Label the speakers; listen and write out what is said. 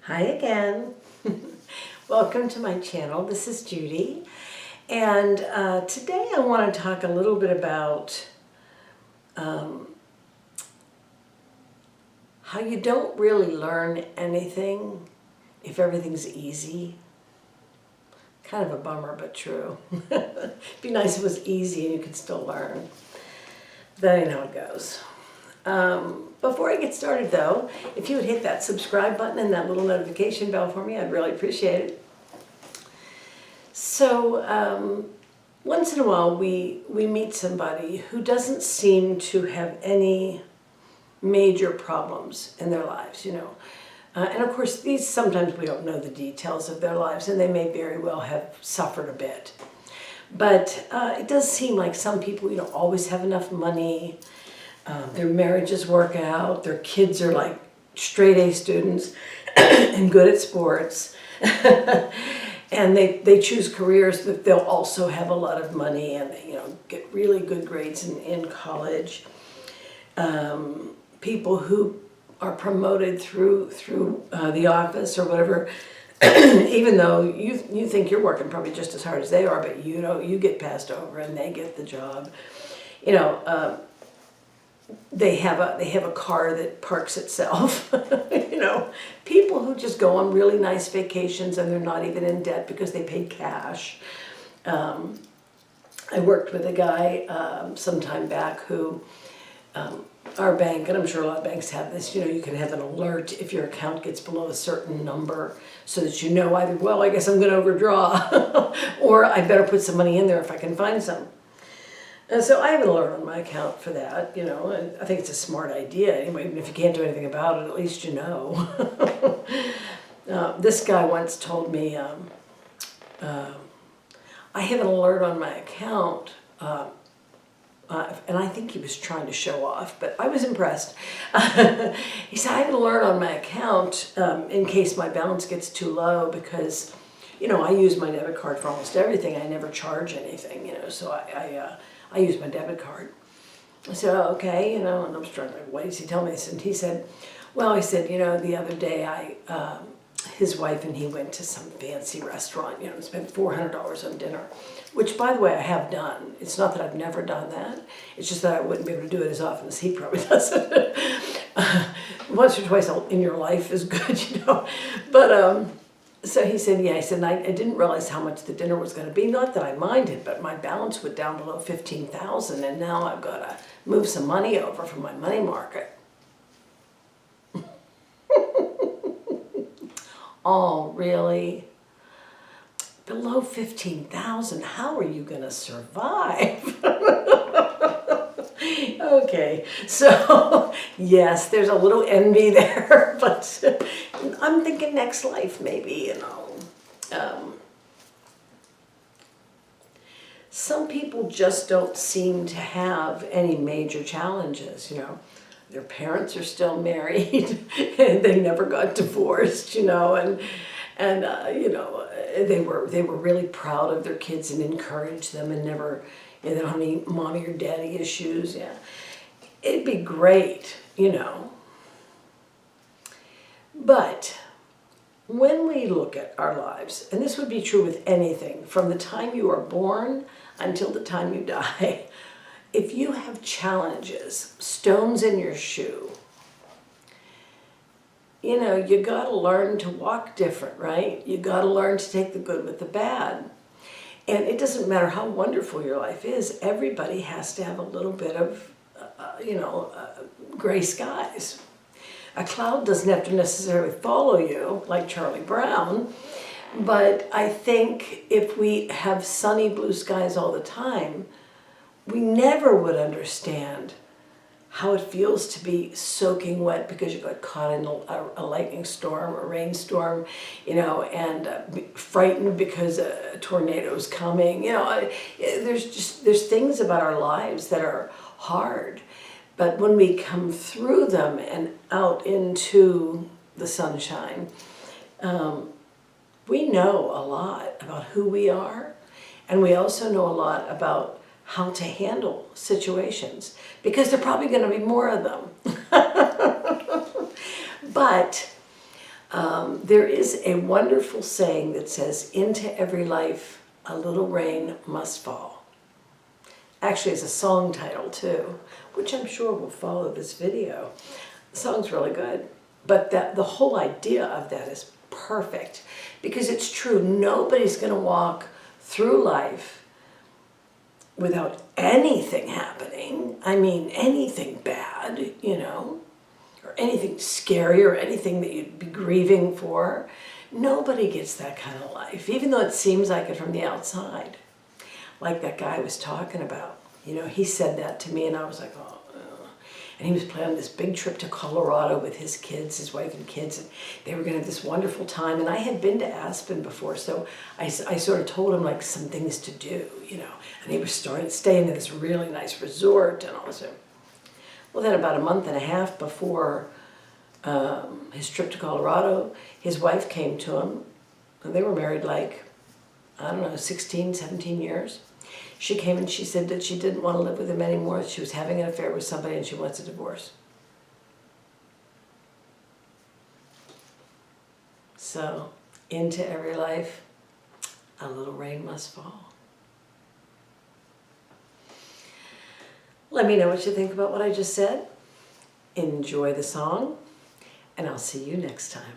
Speaker 1: Hi again. Welcome to my channel. This is Judy, and today I want to talk a little bit about how you don't really learn anything if everything's easy. Kind of a bummer, but true. It'd be nice if it was easy and you could still learn. That ain't how it goes. Before I get started though, if you would hit that subscribe button and that little notification bell for me, I'd really appreciate it. So once in a while we meet somebody who doesn't seem to have any major problems in their lives, you know. And of course sometimes we don't know the details of their lives and they may very well have suffered a bit. But it does seem like some people, you know, always have enough money. Their marriages work out, their kids are like straight A students and good at sports. And they choose careers that they'll also have a lot of money and they, you know, get really good grades in college. People who are promoted through the office or whatever, even though you think you're working probably just as hard as they are, but you know, you get passed over and they get the job. You know, they have a car that parks itself. You know, people who just go on really nice vacations and they're not even in debt because they paid cash. I worked with a guy some time back who, our bank, and I'm sure a lot of banks have this, you know, you can have an alert if your account gets below a certain number so that you know either, well, I guess I'm going to overdraw or I better put some money in there if I can find some. And so I have an alert on my account for that, you know, and I think it's a smart idea anyway, even if you can't do anything about it, at least you know. This guy once told me, I have an alert on my account, and I think he was trying to show off, but I was impressed. He said, I have an alert on my account in case my balance gets too low because, you know, I use my debit card for almost everything. I never charge anything, you know, so I use my debit card. I said, oh, okay, you know, and I was trying to, why does he tell me this? And he said, well, he said, you know, the other day his wife and he went to some fancy restaurant, you know, and spent $400 on dinner, which, by the way, I have done. It's not that I've never done that. It's just that I wouldn't be able to do it as often as he probably does it. Once or twice in your life is good, you know. But so he said, yeah, he said, I didn't realize how much the dinner was going to be. Not that I minded, but my balance went down below $15,000, and now I've got to move some money over from my money market. Oh, really? Below $15,000? How are you going to survive? Okay, so yes, there's a little envy there, but I'm thinking next life maybe, you know. Some people just don't seem to have any major challenges, you know. Their parents are still married, and they never got divorced, you know, and you know, they were really proud of their kids and encouraged them and never, you know, they don't have any mommy or daddy issues. Yeah, it'd be great, you know. But when we look at our lives, and this would be true with anything, from the time you are born until the time you die, if you have challenges, stones in your shoe, you know, you got to learn to walk different, right? You got to learn to take the good with the bad. And it doesn't matter how wonderful your life is, everybody has to have a little bit of, you know, gray skies. A cloud doesn't have to necessarily follow you like Charlie Brown, but I think if we have sunny blue skies all the time, we never would understand how it feels to be soaking wet because you got caught in a lightning storm or rainstorm, you know, and frightened because a tornado is coming. You know, there's things about our lives that are hard, but when we come through them and out into the sunshine, we know a lot about who we are, and we also know a lot about how to handle situations, because there are probably going to be more of them. But There is a wonderful saying that says, into every life a little rain must fall. Actually, it's a song title too, which I'm sure will follow this video. The song's really good, but the whole idea of that is perfect, because it's true. Nobody's going to walk through life without anything happening. I mean, anything bad, you know, or anything scary or anything that you'd be grieving for. Nobody gets that kind of life, even though it seems like it from the outside. Like that guy was talking about. You know, he said that to me and I was like, oh. And he was planning this big trip to Colorado with his kids, his wife and kids, and they were going to have this wonderful time. And I had been to Aspen before, so I sort of told him like some things to do, you know. And he was staying in this really nice resort and all this. Well, then about a month and a half before his trip to Colorado, his wife came to him, and they were married like, I don't know, 16, 17 years. She came and she said that she didn't want to live with him anymore. She was having an affair with somebody and she wants a divorce. So, into every life, a little rain must fall. Let me know what you think about what I just said. Enjoy the song, and I'll see you next time.